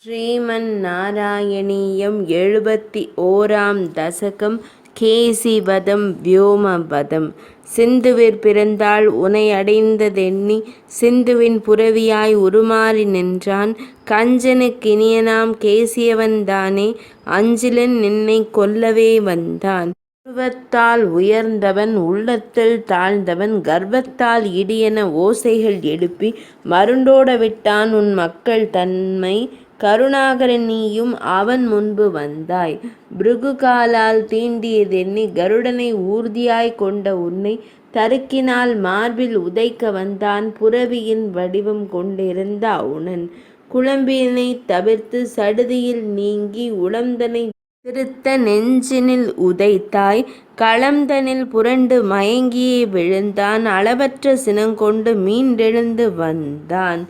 ஸ்ரீமன் நாராயணீயம் 71ஆம் தசகம் கேசிவதம் வியோமவதம். சிந்துவிற் பிறந்தாள் உனை அடைந்ததெண்ணி சிந்துவின் புரவியாய் உருமாறி நின்றான் கஞ்சனுக் கினியனாம் கேசியவன் தானே அஞ்சிலன் நின்னைக் கொல்லவே வந்தான். உருவத்தால் உயர்ந்தவன் உள்ளத்தில் தாழ்ந்தவன் கர்வத்தால் இடியென ஓசைகள் எழுப்பி மருண்டோட விட்டான் உன் மக்கள் தன்மை கருணாகரன் நீயும் அவன் முன்பு வந்தாய். பிருகுகாலால் தீண்டியதெண்ணி கருடனை ஊர்தியாய்க் கொண்ட உன்னை தருக்கினால் மார்பில் உதைக்க வந்தான் புரவியின் வடிவம் கொண்டிருந்த அவுணன். குழம்பினைத் தவிர்த்து சடுதியில் நீங்கி உளம்தனை திருத்த நெஞ்சினில் உதைத்தாய் களம்தனில் புரண்டு மயங்கியே விழுந்தான் அளவற்ற சினங்கொண்டு மீண்டெழுந்து வந்தான்.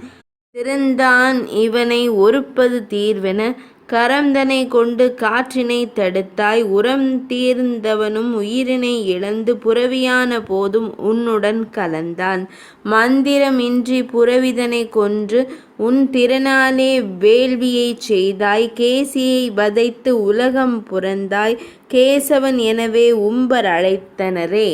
திருந்தான் இவனை ஒருப்பது தீர்வென கரம்தனை கொண்டு காற்றினைத் தடுத்தாய் உரம் தீர்ந்தவனும் உயிரினை இழந்து புரவியான போதும் உன்னுடன் கலந்தான். மந்திரம் இன்றி புரவிதனைக் கொன்று உன் திறனாலே வேள்வியைச் செய்தாய் கேசியை வதைத்து உலகம் புரந்தாய் கேசவன் எனவே உம்பர் அழைத்தனரே.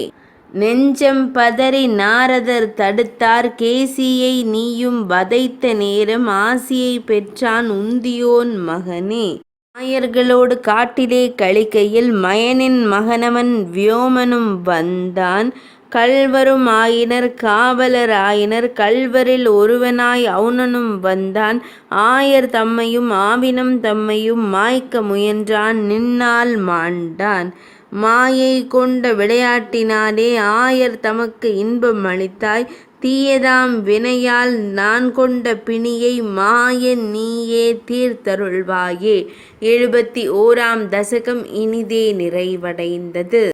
நெஞ்சம் பதறி நாரதர் தடுத்தார் கேசியை நீயும் வதைத்த நேரம் ஆசியை பெற்றான் உந்தியோன் மகனே. மாயர்களோடு காட்டிலே கழிக்கையில் மயனின் மகனவன் வியோமனும் வந்தான் கள்வரும் ஆயினர் காவலர் ஆயினர் கள்வரில் ஒருவனாய் அவுணனும் வந்தான் ஆயர் தம்மையும் ஆவினம் தம்மையும் மாய்க்க முயன்றான் நின்னால் மாண்டான். மாயை கொண்ட விளையாட்டினாலே ஆயர் தமக்கு இன்பம் அளித்தாய் தீயதாம் வினையால் நான் கொண்ட பிணியை மாயன் நீயே தீர்த்தருள்வாயே. 71ஆம் தசகம் இனிதே நிறைவடைந்தது.